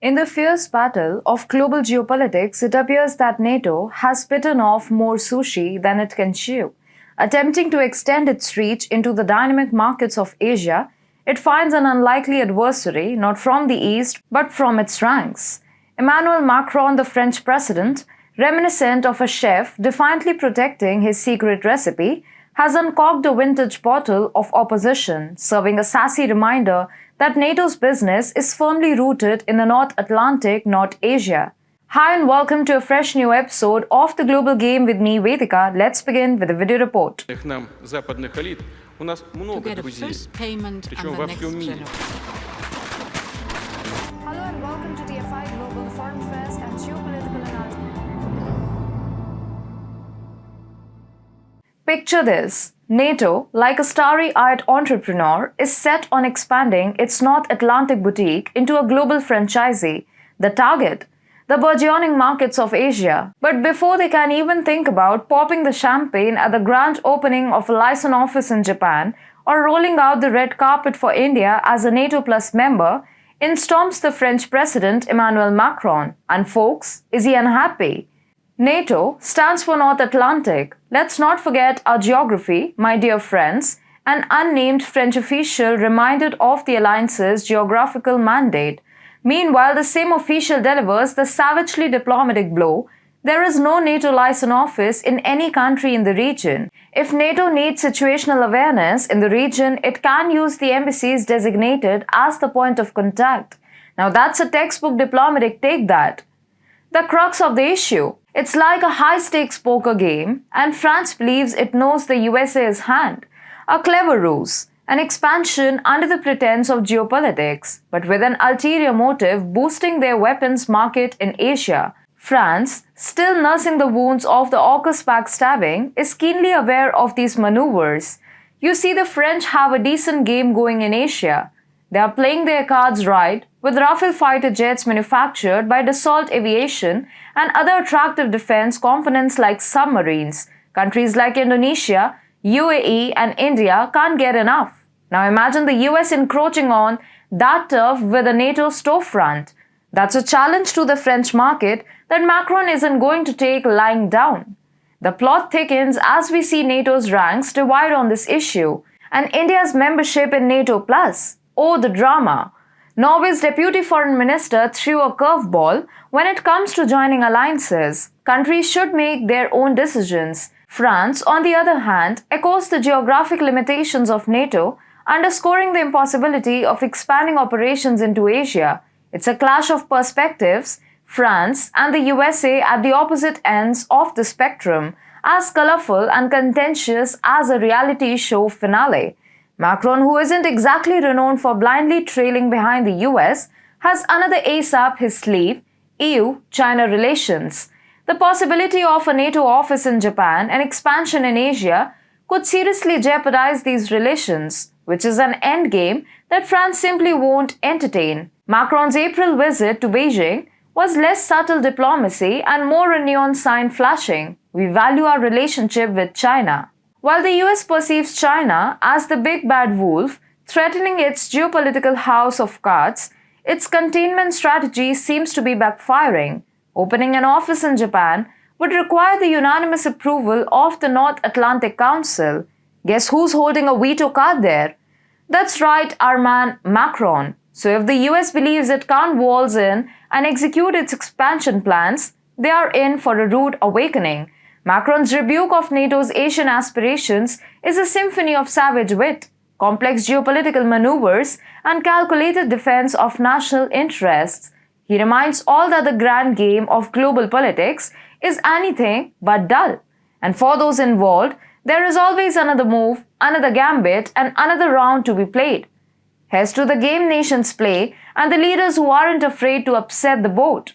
In the fierce battle of global geopolitics, it appears that NATO has bitten off more sushi than it can chew. Attempting to extend its reach into the dynamic markets of Asia, it finds an unlikely adversary not from the East but from its ranks. Emmanuel Macron, the French president, reminiscent of a chef defiantly protecting his secret recipe, has uncorked a vintage bottle of opposition, serving a sassy reminder that NATO's business is firmly rooted in the North Atlantic, not Asia. Hi and welcome to a fresh new episode of The Global Game with me, Vedika. Let's begin with a video report. Нам западных элит у нас много друзей, причем во всем мире. Hello and welcome to TFIGlobal, the foreign affairs and geopolitical analysis. Picture this. NATO, like a starry-eyed entrepreneur, is set on expanding its North Atlantic boutique into a global franchisee. The target? The burgeoning markets of Asia. But before they can even think about popping the champagne at the grand opening of a license office in Japan or rolling out the red carpet for India as a NATO Plus member, in storms the French President Emmanuel Macron. And folks, is he unhappy? NATO stands for North Atlantic. Let's not forget our geography, my dear friends. An unnamed French official reminded of the alliance's geographical mandate. Meanwhile, the same official delivers the savagely diplomatic blow. There is no NATO liaison office in any country in the region. If NATO needs situational awareness in the region, it can use the embassies designated as the point of contact. Now that's a textbook diplomatic take that. The crux of the issue. It's like a high-stakes poker game, and France believes it knows the USA's hand. A clever ruse, an expansion under the pretense of geopolitics, but with an ulterior motive boosting their weapons market in Asia. France, still nursing the wounds of the AUKUS backstabbing, is keenly aware of these maneuvers. You see, the French have a decent game going in Asia. They are playing their cards right, with Rafale fighter jets manufactured by Dassault Aviation and other attractive defense components like submarines. Countries like Indonesia, UAE and India can't get enough. Now imagine the US encroaching on that turf with a NATO storefront. That's a challenge to the French market that Macron isn't going to take lying down. The plot thickens as we see NATO's ranks divide on this issue, and India's membership in NATO Plus. Oh, the drama. Norway's deputy foreign minister threw a curveball when it comes to joining alliances. Countries should make their own decisions. France, on the other hand, echoes the geographic limitations of NATO, underscoring the impossibility of expanding operations into Asia. It's a clash of perspectives, France and the USA at the opposite ends of the spectrum, as colorful and contentious as a reality show finale. Macron, who isn't exactly renowned for blindly trailing behind the US, has another ace up his sleeve: EU-China relations. The possibility of a NATO office in Japan and expansion in Asia could seriously jeopardize these relations, which is an endgame that France simply won't entertain. Macron's April visit to Beijing was less subtle diplomacy and more a neon sign flashing: we value our relationship with China. While the US perceives China as the big bad wolf threatening its geopolitical house of cards, its containment strategy seems to be backfiring. Opening an office in Japan would require the unanimous approval of the North Atlantic Council. Guess who's holding a veto card there? That's right, our man Macron. So if the US believes it can't waltz in and execute its expansion plans, they are in for a rude awakening. Macron's rebuke of NATO's Asian aspirations is a symphony of savage wit, complex geopolitical maneuvers, and calculated defense of national interests. He reminds all that the grand game of global politics is anything but dull. And for those involved, there is always another move, another gambit, and another round to be played. Here's to the game nations play and the leaders who aren't afraid to upset the boat.